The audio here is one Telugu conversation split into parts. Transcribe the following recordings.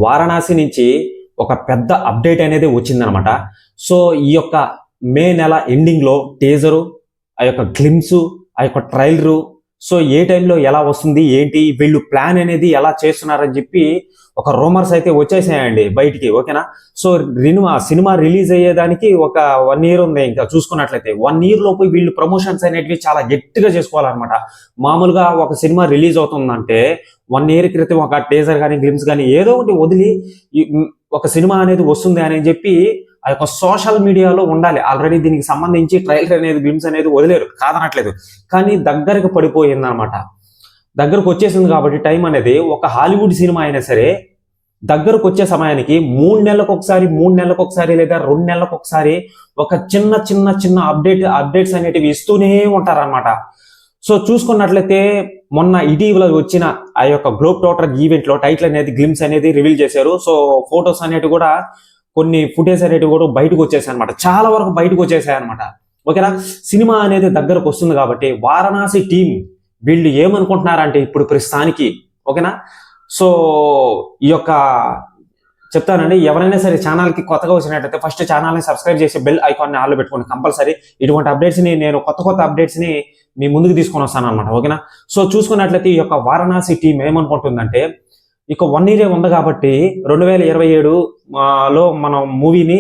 వారణాసి నుంచి ఒక పెద్ద అప్డేట్ అనేది వచ్చిందనమాట. సో ఈ యొక్క మే నెల ఎండింగ్లో టీజరు, ఆ యొక్క గ్లిమ్స్, ఆ యొక్క ట్రైలరు, సో ఏ టైంలో ఎలా వస్తుంది ఏంటి, వీళ్ళు ప్లాన్ అనేది ఎలా చేస్తున్నారని చెప్పి ఒక రూమర్స్ అయితే వచ్చేసాయండి బయటికి. ఓకేనా. సో సినిమా రిలీజ్ అయ్యేదానికి ఒక 1 year ఉంది. ఇంకా చూసుకున్నట్లయితే 1 year లోపు వీళ్ళు ప్రమోషన్స్ అనేటివి చాలా గట్టిగా చేసుకోవాలన్నమాట. మామూలుగా ఒక సినిమా రిలీజ్ అవుతుందంటే 1 year క్రితం ఒక టీజర్ కానీ గ్లిమ్స్ కానీ ఏదో ఒకటి వదిలి ఒక సినిమా అనేది వస్తుంది అని చెప్పి ఆ యొక్క సోషల్ మీడియాలో ఉండాలి. ఆల్రెడీ దీనికి సంబంధించి ట్రైలర్ అనేది గ్లిమ్స్ అనేది వదిలేరు, కాదనట్లేదు. కానీ దగ్గరకు పడిపోయింది అనమాట. దగ్గరకు వచ్చేసింది కాబట్టి టైం అనేది ఒక హాలీవుడ్ సినిమా అయినా సరే దగ్గరకు వచ్చే సమయానికి 3 నెలలకు ఒకసారి లేదా 2 నెలలకు ఒకసారి ఒక చిన్న అప్డేట్స్ అనేటివి ఇస్తూనే ఉంటారన్నమాట. సో చూసుకున్నట్లయితే మొన్న ఇటీవల వచ్చిన ఆ యొక్క గ్లోబ్ ట్రోటర్ ఈవెంట్ లో టైటిల్ అనేది గ్లిమ్స్ అనేది రివీల్ చేశారు. సో ఫొటోస్ అనేవి కూడా కొన్ని ఫుటేజ్ అనేవి కూడా బయటకు వచ్చేసాయి అనమాట. చాలా వరకు బయటకు వచ్చేసాయి అనమాట. ఓకేనా. సినిమా అనేది దగ్గరకు వస్తుంది కాబట్టి వారణాసి టీం వీళ్ళు ఏమనుకుంటున్నారంటే ఇప్పుడు ప్రస్తుతానికి, ఓకేనా. సో ఈ యొక్క చెప్తానండి, ఎవరైనా సరే ఛానల్కి కొత్తగా వచ్చినట్టయితే ఫస్ట్ ఛానల్ని సబ్స్క్రైబ్ చేసి బెల్ ఐకాన్ని ఆన్లో పెట్టుకోండి కంపల్సరీ. ఇటువంటి అప్డేట్స్ని నేను కొత్త అప్డేట్స్ని మీ ముందుకు తీసుకొని వస్తాను అనమాట. ఓకేనా. సో చూసుకున్నట్లయితే ఈ యొక్క వారణాసి టీం ఏమనుకుంటుందంటే ఇక 1 year ఉంది కాబట్టి 2027లో మనం మూవీని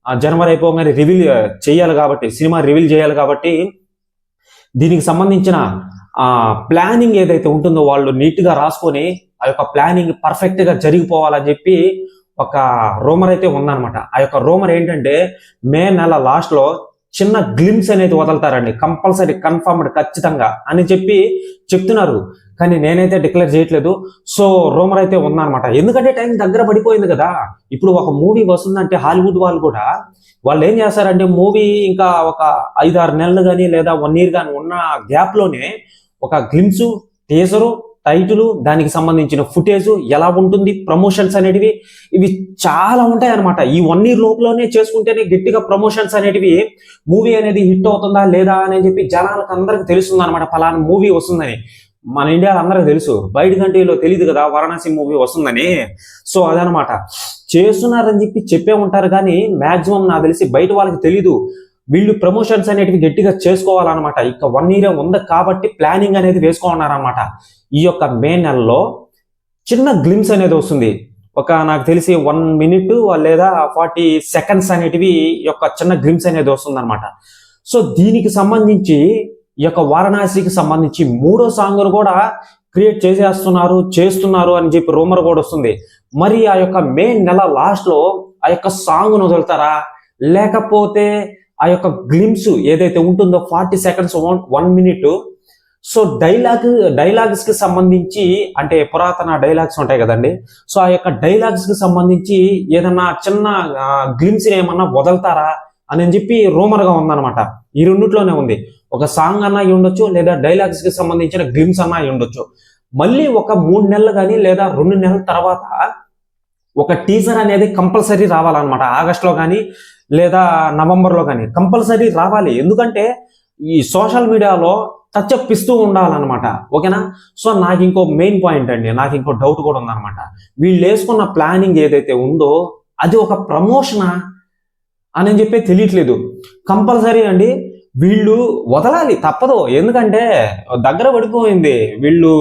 జనవరి అయిపోగానే రివీల్ చేయాలి కాబట్టి, సినిమా రివీల్ చేయాలి కాబట్టి దీనికి సంబంధించిన ప్లానింగ్ ఏదైతే ఉంటుందో వాళ్ళు నీట్గా రాసుకొని ఆ యొక్క ప్లానింగ్ పర్ఫెక్ట్గా జరిగిపోవాలని చెప్పి ఒక రూమర్ అయితే ఉందన్నమాట. ఆ యొక్క రూమర్ ఏంటంటే మే నెల లాస్ట్లో చిన్న గ్లిమ్స్ అనేది వదులుతారండి, కంపల్సరీ కన్ఫర్మ్డ్ ఖచ్చితంగా అని చెప్పి చెప్తున్నారు. కానీ నేనైతే డిక్లేర్ చేయట్లేదు. సో రూమర్ అయితే ఉందన్నమాట. ఎందుకంటే టైం దగ్గర పడిపోయింది కదా. ఇప్పుడు ఒక మూవీ వస్తుందంటే హాలీవుడ్ వాళ్ళు ఏం చేస్తారంటే మూవీ ఇంకా ఒక 5-6 నెలలు కానీ లేదా 1 year కానీ ఉన్న గ్యాప్లోనే ఒక గ్లిమ్స్, టీజరు, టైటిల్, దానికి సంబంధించిన ఫుటేజ్ ఎలా ఉంటుంది, ప్రమోషన్స్ అనేటివి ఇవి చాలా ఉంటాయి అనమాట. ఈ 1 year లోపలనే చేసుకుంటేనే గట్టిగా ప్రమోషన్స్ అనేటివి మూవీ అనేది హిట్ అవుతుందా లేదా అని చెప్పి జనాలకు అందరికి తెలుస్తుంది అనమాట. పలానా మూవీ వస్తుందని మన ఇండియాలో అందరికి తెలుసు, బయట కంట్రీలో తెలియదు కదా వారణాసి మూవీ వస్తుందని. సో అదనమాట చేస్తున్నారని చెప్పి చెప్పే ఉంటారు కానీ మాక్సిమం నాకు తెలిసి బయట వాళ్ళకి తెలీదు. వీళ్ళు ప్రమోషన్స్ అనేటివి గట్టిగా చేసుకోవాలన్నమాట. ఇక 1 year ఉంది కాబట్టి ప్లానింగ్ అనేది వేసుకోవాలన్నమాట. ఈ యొక్క మే నెలలో చిన్న గ్లిమ్స్ అనేది వస్తుంది. ఒక నాకు తెలిసి 1 minute లేదా 40 seconds అనేటివి యొక్క చిన్న గ్లిమ్స్ అనేది వస్తుంది అనమాట. సో దీనికి సంబంధించి ఈ యొక్క వారణాసికి సంబంధించి 3వ సాంగ్ను కూడా క్రియేట్ చేస్తున్నారు అని చెప్పి రూమర్ కూడా వస్తుంది. మరి ఆ యొక్క మే నెల లాస్ట్లో ఆ యొక్క సాంగ్ను వదులుతారా, లేకపోతే ఆ యొక్క గ్లిమ్స్ ఏదైతే ఉంటుందో 40 seconds 1 minute, సో డైలాగ్స్ కి సంబంధించి అంటే పురాతన డైలాగ్స్ ఉంటాయి కదండి. సో ఆ యొక్క డైలాగ్స్ కి సంబంధించి ఏదన్నా చిన్న గ్లిమ్స్ ఏమన్నా వదులుతారా అని చెప్పి రూమర్ గా ఉందన్నమాట. ఈ రెండిట్లోనే ఉంది. ఒక సాంగ్ అన్నా అయి ఉండొచ్చు, లేదా డైలాగ్స్ కి సంబంధించిన గ్లిమ్స్ అన్నా అయి ఉండొచ్చు. మళ్ళీ ఒక 3 నెలలు కానీ లేదా 2 నెలల తర్వాత ఒక టీజర్ అనేది కంపల్సరీ రావాలన్నమాట. ఆగస్టులో కానీ లేదా నవంబర్లో కానీ కంపల్సరీ రావాలి. ఎందుకంటే ఈ సోషల్ మీడియాలో టచ్అప్ ఇస్తూ ఉండాలన్నమాట. ఓకేనా. సో నాకు ఇంకో మెయిన్ పాయింట్ అండి, నాకు ఇంకో డౌట్ కూడా ఉందన్నమాట. వీళ్ళు వేసుకున్న ప్లానింగ్ ఏదైతే ఉందో అది ఒక ప్రమోషనా అని చెప్పి తెలియట్లేదు. కంపల్సరీ అండి వీళ్ళు వదలాలి, తప్పదు. ఎందుకంటే దగ్గర పడిపోయింది. వీళ్ళు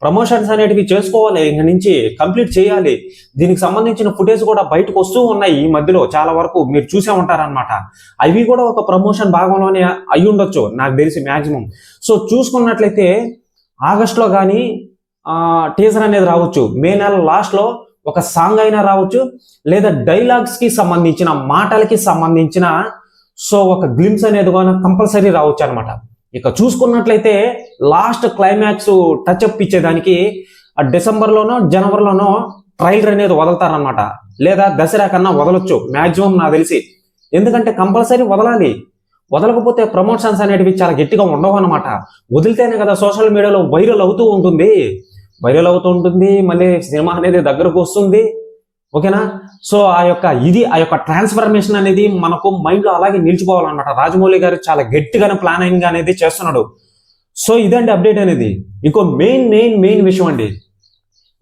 ప్రమోషన్స్ అనేటివి చేసుకోవాలి, ఇంక నుంచి కంప్లీట్ చేయాలి. దీనికి సంబంధించిన ఫుటేజ్ కూడా బయటకు వస్తూ ఉన్నాయి ఈ మధ్యలో చాలా వరకు, మీరు చూసే ఉంటారనమాట. అవి కూడా ఒక ప్రమోషన్ భాగంలోనే అయి ఉండొచ్చు నాకు తెలిసి మ్యాక్సిమం. సో చూసుకున్నట్లయితే ఆగస్టులో కానీ టీజర్ అనేది రావచ్చు, మే నెల లాస్ట్లో ఒక సాంగ్ అయినా రావచ్చు, లేదా డైలాగ్స్ కి సంబంధించిన మాటలకి సంబంధించిన సో ఒక గ్లిమ్స్ అనేది కూడా కంపల్సరీ రావచ్చు అనమాట. ఇక చూసుకున్నట్లయితే లాస్ట్ క్లైమాక్స్ టచ్అప్ ఇచ్చేదానికి డిసెంబర్లోనో జనవరిలోనో ట్రైలర్ అనేది వదులుతారనమాట, లేదా దసరా కన్నా వదలొచ్చు మ్యాక్సిమం నాకు తెలిసి. ఎందుకంటే కంపల్సరీ వదలాలి, వదలకపోతే ప్రమోషన్స్ అనేటివి చాలా గట్టిగా ఉండవు అనమాట. వదిలితేనే కదా సోషల్ మీడియాలో వైరల్ అవుతూ ఉంటుంది, మళ్ళీ సినిమా అనేది దగ్గరకు వస్తుంది. ఓకేనా. సో ఆ యొక్క ట్రాన్స్ఫర్మేషన్ అనేది మనకు మైండ్ లో అలాగే నిలిచిపోవాలన్నమాట. రాజమౌళి గారు చాలా గట్టిగానే ప్లానింగ్ అనేది చేస్తున్నాడు. సో ఇదండి అప్డేట్ అనేది. ఇంకో మెయిన్ విషయం అండి,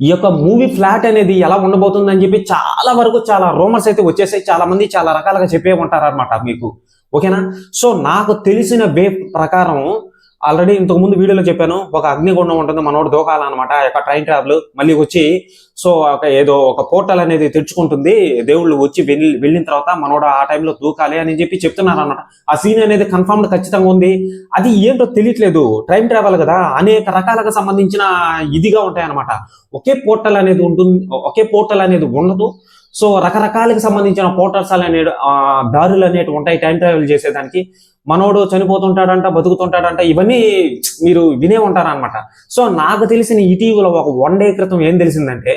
ఈ యొక్క మూవీ ఫ్లాట్ అనేది ఎలా ఉండబోతుంది అని చెప్పి చాలా వరకు చాలా రూమర్స్ అయితే వచ్చేసాయి. చాలా మంది చాలా రకాలుగా చెప్పే ఉంటారన్నమాట మీకు. ఓకేనా? సో నాకు తెలిసిన వే ప్రకారం ఆల్రెడీ ఇంతకు ముందు వీడియోలో చెప్పాను, ఒక అగ్నిగుండం ఉంటుంది, మనోడు దూకాలన్నమాట ఆ యొక్క ట్రైన్ ట్రావెల్. మళ్ళీ వచ్చి సో ఏదో ఒక పోర్టల్ అనేది తెచ్చుకుంటుంది, దేవుళ్ళు వచ్చి వెళ్ళిన తర్వాత మనోడు ఆ టైంలో దూకాలి అని చెప్పి చెప్తున్నారు అనమాట. ఆ సీన్ అనేది కన్ఫర్మ్డ్ ఖచ్చితంగా ఉంది. అది ఏంటో తెలియట్లేదు, టైం ట్రావెల్ కదా, అనేక రకాలుగా సంబంధించిన ఇదిగా ఉంటాయన్నమాట. ఒకే పోర్టల్ అనేది ఉంటుంది, ఒకే పోర్టల్ అనేది ఉండదు. సో రకరకాలకు సంబంధించిన పోర్టల్స్ అనే దారులు అనేవి ఉంటాయి టైం ట్రావెల్ చేసేదానికి. మనోడు చనిపోతుంటాడంట, బతుకుతుంటాడంట, ఇవన్నీ మీరు వినే ఉంటారనమాట. సో నాకు తెలిసిన ఇటీవల ఒక 1 day క్రితం ఏం తెలిసిందంటే,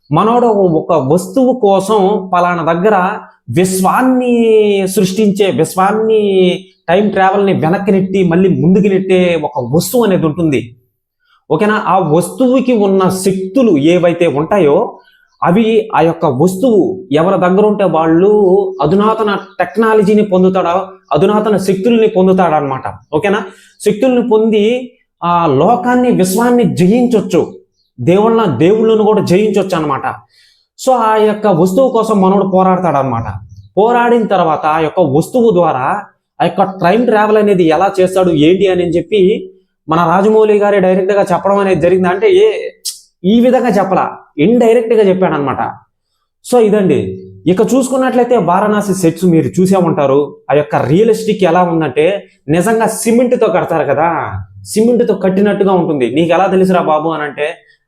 మనోడు ఒక వస్తువు కోసం పలానా దగ్గర విశ్వాన్ని సృష్టించే, విశ్వాన్ని టైం ట్రావెల్ని వెనక్కి నెట్టి మళ్ళీ ముందుకు నెట్టే ఒక వస్తువు అనేది ఉంటుంది. ఓకేనా? ఆ వస్తువుకి ఉన్న శక్తులు ఏవైతే ఉంటాయో అవి ఆ యొక్క వస్తువు ఎవరి దగ్గర ఉంటే వాళ్ళు అధునాతన టెక్నాలజీని పొందుతాడో, అధునాతన శక్తుల్ని పొందుతాడనమాట. ఓకేనా? శక్తుల్ని పొంది ఆ లోకాన్ని, విశ్వాన్ని జయించవచ్చు, దేవుళ్ళను కూడా జయించవచ్చు అనమాట. సో ఆ యొక్క వస్తువు కోసం మనోడు పోరాడతాడనమాట. పోరాడిన తర్వాత ఆ యొక్క వస్తువు ద్వారా ఆ యొక్క టైం ట్రావెల్ అనేది ఎలా చేస్తాడు ఏంటి అని చెప్పి మన రాజమౌళి గారే డైరెక్ట్ గా చెప్పడం అనేది జరిగింది. అంటే ఈ విధంగా చెప్పలా, ఇండైరెక్ట్ గా చెప్పాడనమాట. సో ఇదండి. ఇక చూసుకున్నట్లయితే వారణాసి సెట్స్ మీరు చూసే ఉంటారు. ఆ యొక్క రియలిస్టిక్ ఎలా ఉందంటే, నిజంగా సిమెంట్ తో కడతారు కదా, సిమెంట్ తో కట్టినట్టుగా ఉంటుంది. నీకు ఎలా తెలుసురా బాబు అని అంటే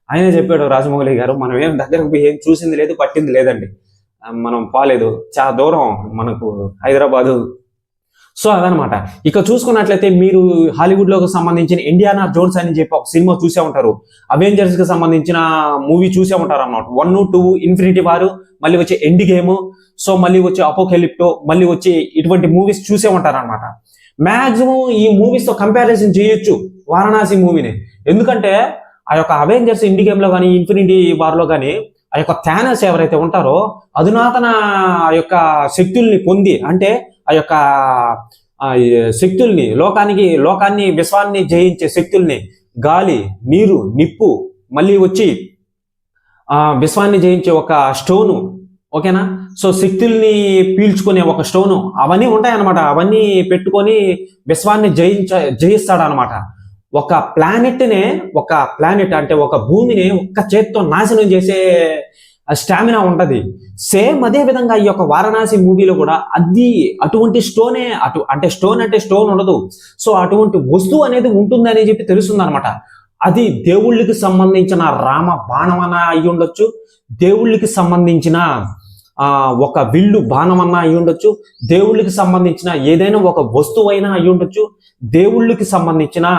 ఆయనే చెప్పాడు రాజమౌళి గారు, మనం ఏం దగ్గరకు పోయి ఏం చూసింది లేదు, పట్టింది లేదండి, మనం పోలేదు, చాలా దూరం మనకు హైదరాబాదు. సో అదనమాట. ఇక చూసుకున్నట్లయితే మీరు హాలీవుడ్ లోకి సంబంధించిన ఇండియానా జోన్స్ అని చెప్పి ఒక సినిమా చూసే ఉంటారు. అవెంజర్స్ కి సంబంధించిన మూవీ చూసే ఉంటారు అన్నమాట. 1, 2, ఇన్ఫినిటీ వార్, మళ్ళీ వచ్చే ఎండ్ గేమ్, సో మళ్ళీ వచ్చే అపోకెలిప్టో, మళ్ళీ వచ్చి ఇటువంటి మూవీస్ చూసే ఉంటారు అనమాట. మాక్సిమం ఈ మూవీస్ తో కంపారిజన్ చేయొచ్చు వారణాసి మూవీని. ఎందుకంటే ఆ యొక్క అవెంజర్స్ ఎండ్ గేమ్ లో కానీ, ఇన్ఫినిటీ వార్ లో కానీ ఆ యొక్క థానస్ ఎవరైతే ఉంటారో అధునాతన ఆ యొక్క శక్తుల్ని పొంది, అంటే ఆ యొక్క శక్తుల్ని, లోకాన్ని విశ్వాన్ని జయించే శక్తుల్ని, గాలి, నీరు, నిప్పు, మళ్ళీ వచ్చి విశ్వాన్ని జయించే ఒక స్టోను. ఓకేనా? సో శక్తుల్ని పీల్చుకునే ఒక స్టోను, అవన్నీ ఉంటాయన్నమాట. అవన్నీ పెట్టుకొని విశ్వాన్ని జయిస్తాడనమాట. ఒక ప్లానెట్ అంటే ఒక భూమిని ఒక్క చేత్తో నాశనం చేసే స్టామినా ఉంటది. సేమ్ అదే విధంగా ఈ యొక్క వారణాసి మూవీలో కూడా అటువంటి స్టోనే, అంటే స్టోన్ ఉండదు. సో అటువంటి వస్తువు అనేది ఉంటుంది అని చెప్పి తెలుస్తుంది అనమాట. అది దేవుళ్ళకి సంబంధించిన రామ బాణమన్నా అయి ఉండొచ్చు, దేవుళ్ళకి సంబంధించిన ఒక విల్లు బాణమన్నా అయి ఉండొచ్చు, దేవుళ్ళకి సంబంధించిన ఏదైనా ఒక వస్తువు అయినా అయి ఉండొచ్చు, దేవుళ్ళకి సంబంధించిన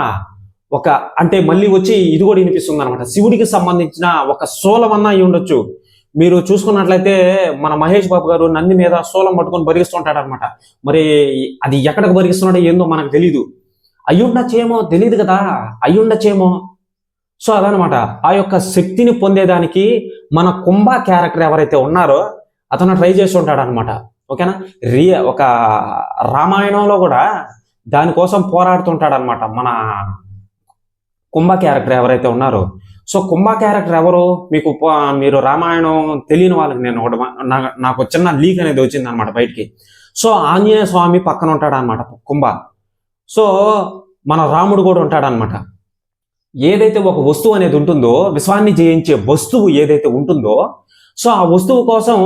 అంటే మళ్ళీ వచ్చి ఇది కూడా వినిపిస్తుంది అనమాట, శివుడికి సంబంధించిన ఒక శూలమన్నా అయి ఉండొచ్చు. మీరు చూసుకున్నట్లయితే మన మహేష్ బాబు గారు నంది మీద శూలం పట్టుకొని బరిగిస్తుంటాడు అనమాట. మరి అది ఎక్కడికి బరిగిస్తున్నాడో ఏందో మనకు తెలీదు. అయ్యుండొచ్చేమో, తెలియదు కదా, అయ్యుండొచ్చేమో. సో అదనమాట. ఆ యొక్క శక్తిని పొందేదానికి మన కుంభ క్యారెక్టర్ ఎవరైతే ఉన్నారో అతను ట్రై చేస్తుంటాడు అనమాట. ఓకేనా? ఒక రామాయణంలో కూడా దానికోసం పోరాడుతుంటాడు అనమాట మన కుంభ క్యారెక్టర్ ఎవరైతే ఉన్నారో. సో కుంభ క్యారెక్టర్ ఎవరు మీరు రామాయణం తెలియని వాళ్ళకి నేను నాకు చిన్న లీక్ అనేది వచ్చింది అనమాట బయటికి. సో ఆంజనేయ స్వామి పక్కన ఉంటాడు అనమాట కుంభ. సో మన రాముడు కూడా ఉంటాడనమాట. ఏదైతే ఒక వస్తువు అనేది ఉంటుందో, విశ్వాన్ని జయించే వస్తువు ఏదైతే ఉంటుందో, సో ఆ వస్తువు కోసం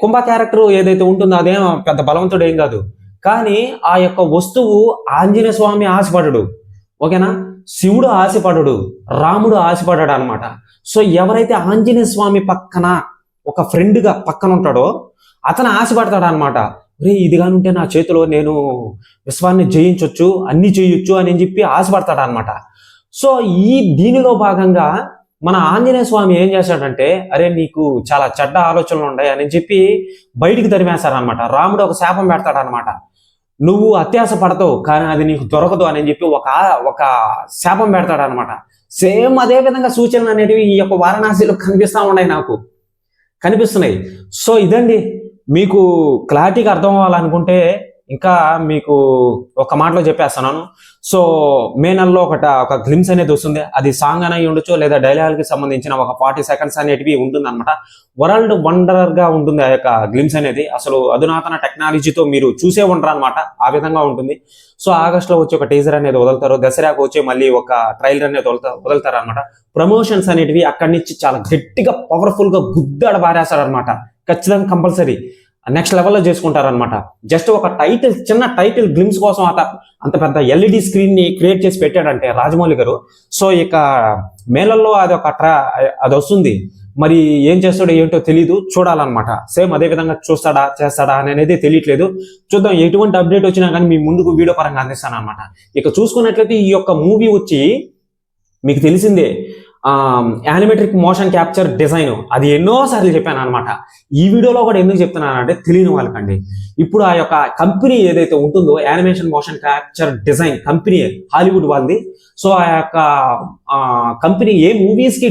కుంభ క్యారెక్టర్ ఏదైతే ఉంటుందో అదేం పెద్ద బలవంతుడు ఏం కాదు. కానీ ఆ యొక్క వస్తువు ఆంజనేయ స్వామి ఆశపడడు. ఓకేనా? శివుడు ఆశపడడు, రాముడు ఆశపడ్డాడు అనమాట. సో ఎవరైతే ఆంజనేయ స్వామి పక్కన ఒక ఫ్రెండ్గా పక్కన ఉంటాడో అతను ఆశపడతాడు అనమాట. ఇది కానుంటే నా చేతిలో నేను విశ్వాన్ని జయించవచ్చు, అన్ని చేయొచ్చు అని చెప్పి ఆశపడతాడు అనమాట. సో దీనిలో భాగంగా మన ఆంజనేయ స్వామి ఏం చేశాడంటే, అరే నీకు చాలా చెడ్డ ఆలోచనలు ఉన్నాయి అని చెప్పి బయటికి తరిమేశారనమాట. రాముడు ఒక శాపం పెడతాడు అనమాట. నువ్వు అత్యాశ పడతావు కానీ అది నీకు దొరకదు అని చెప్పి ఒక శాపం పెడతాడు అనమాట. సేమ్ అదే విధంగా సూచనలు అనేటివి ఈ యొక్క వారణాసిలో కనిపిస్తున్నాయి. సో ఇదండి, మీకు క్లారిటీగా అర్థం అవ్వాలనుకుంటే ఇంకా మీకు ఒక మాటలో చెప్పేస్తున్నాను. సో మే నెలలో ఒక గ్లిమ్స్ అనేది వస్తుంది. అది సాంగ్ అని ఉండొచ్చు, లేదా డైలాగ్ కి సంబంధించిన ఒక 40 సెకండ్స్ అనేటివి ఉంటుంది అనమాట. వరల్డ్ వండర్ గా ఉంటుంది ఆ యొక్క గ్లిమ్స్ అనేది. అసలు అధునాతన టెక్నాలజీతో మీరు చూసే ఉండరు అనమాట, ఆ విధంగా ఉంటుంది. సో ఆగస్ట్ లో వచ్చి ఒక టీజర్ అనేది వదులుతారు, దసరాకు వచ్చి మళ్ళీ ఒక ట్రైలర్ అనేది వదులుతారు అనమాట. ప్రమోషన్స్ అనేటివి అక్కడి నుంచి చాలా గట్టిగా పవర్ఫుల్ గా గుద్దాడ బారేస్తారు అనమాట. ఖచ్చితంగా కంపల్సరీ నెక్స్ట్ లెవెల్లో చేసుకుంటారనమాట. జస్ట్ ఒక టైటిల్, చిన్న టైటిల్ గ్లిమ్స్ కోసం అంత పెద్ద ఎల్ఈడి స్క్రీన్ ని క్రియేట్ చేసి పెట్టాడంటే రాజమౌళి గారు. సో ఇక మేళల్లో అది వస్తుంది. మరి ఏం చేస్తాడో ఏంటో తెలీదు, చూడాలన్నమాట. సేమ్ అదే విధంగా చేస్తాడా అనేది తెలియట్లేదు. చూద్దాం, ఎటువంటి అప్డేట్ వచ్చినా కానీ మీ ముందుకు వీడియో పరంగా అందిస్తాను అనమాట. ఇక చూసుకున్నట్లయితే ఈ యొక్క మూవీ వచ్చి మీకు తెలిసిందే, యానిమెట్రిక్ మోషన్ క్యాప్చర్ డిజైన్, అది ఎన్నోసార్లు చెప్పాను అనమాట. ఈ వీడియోలో కూడా ఎందుకు చెప్తున్నానంటే తెలియని వాళ్ళకండి. ఇప్పుడు ఆ యొక్క కంపెనీ ఏదైతే ఉంటుందో, animation motion capture design company Hollywood వాళ్ళది. సో ఆ యొక్క కంపెనీ ఏ మూవీస్ కి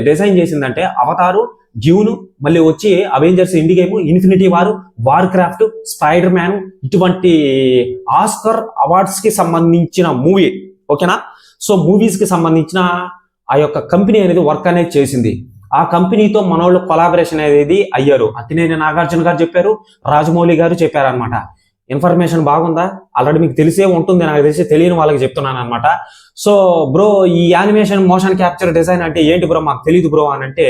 డిజైన్ చేసిందంటే అవతారు, డ్యూన్, మళ్ళీ వచ్చి Avengers Endgame, Infinity War Craft, Spiderman, ఇటువంటి ఆస్కర్ అవార్డ్స్ కి సంబంధించిన మూవీ. ఓకేనా? సో మూవీస్ కి సంబంధించిన ఆ యొక్క కంపెనీ అనేది వర్క్ అనేది చేసింది. ఆ కంపెనీతో మనోళ్ళు కొలాబరేషన్ అనేది అయ్యారు. అక్కినేని నాగార్జున గారు చెప్పారు, రాజమౌళి గారు చెప్పారనమాట. ఇన్ఫర్మేషన్ బాగుందా? ఆల్రెడీ మీకు తెలిసే ఉంటుంది, నాకు తెలిసి తెలియని వాళ్ళకి చెప్తున్నాను అనమాట. సో బ్రో, ఈ యానిమేషన్ మోషన్ క్యాప్చర్ డిజైన్ అంటే ఏంటి బ్రో, మాకు తెలియదు బ్రో అని అంటే,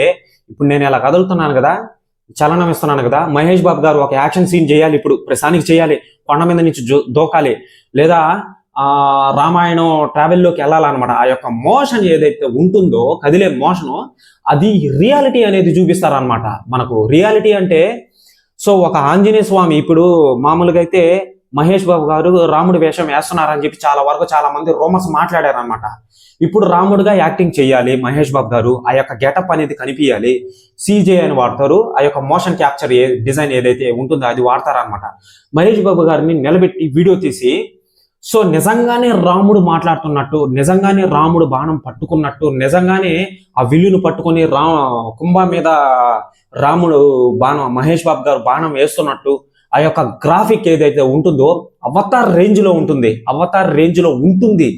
ఇప్పుడు నేను ఇలా కదులుతున్నాను కదా, చలనం ఇస్తున్నాను కదా, మహేష్ బాబు గారు ఒక యాక్షన్ సీన్ చేయాలి, ఇప్పుడు ప్రస్తుతానికి చేయాలి, కొండ మీద నుంచి దూకాలి, లేదా రామాయణం ట్రావెల్లోకి వెళ్ళాలన్నమాట. ఆ యొక్క మోషన్ ఏదైతే ఉంటుందో, కదిలే మోషను, అది రియాలిటీ అనేది చూపిస్తారనమాట మనకు. రియాలిటీ అంటే, సో ఒక ఆంజనేయ స్వామి, ఇప్పుడు మామూలుగా అయితే మహేష్ బాబు గారు రాముడి వేషం వేస్తున్నారని చెప్పి చాలా మంది రూమర్స్ మాట్లాడారనమాట. ఇప్పుడు రాముడిగా యాక్టింగ్ చేయాలి మహేష్ బాబు గారు, ఆ యొక్క గెటప్ అనేది కనిపించాలి, సీజే అని వాడతారు. ఆ యొక్క మోషన్ క్యాప్చర్ డిజైన్ ఏదైతే ఉంటుందో అది వాడతారనమాట. మహేష్ బాబు గారిని నిలబెట్టి వీడియో తీసి, సో నిజంగానే రాముడు మాట్లాడుతున్నట్టు, నిజంగానే రాముడు బాణం పట్టుకున్నట్టు, నిజంగానే ఆ విల్లును పట్టుకొని కుంభ మీద రాముడు బాణం, మహేష్ బాబు గారు బాణం వేస్తున్నట్టు, ఆ యొక్క గ్రాఫిక్ ఏదైతే ఉంటుందో అవతార్ రేంజ్ లో ఉంటుంది.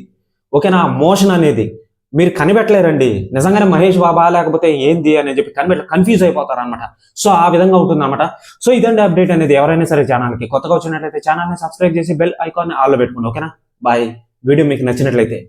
ఓకేనా? మోషన్ అనేది మీరు కనిపెట్టలేరండి. నిజంగానే మహేష్ బాబా లేకపోతే ఏంది అని చెప్పి కన్ఫ్యూజ్ అయిపోతారు అనమాట. సో ఆ విధంగా ఉంటుంది అనమాట. సో ఇదండి అప్డేట్ అనేది. ఎవరైనా సరే ఛానల్కి కొత్తగా వచ్చినట్లయితే ఛానల్ని సబ్స్క్రైబ్ చేసి బెల్ ఐకాన్ని ఆల్లో పెట్టుకోండి. ఓకేనా? బాయ్. వీడియో మీకు నచ్చినట్లయితే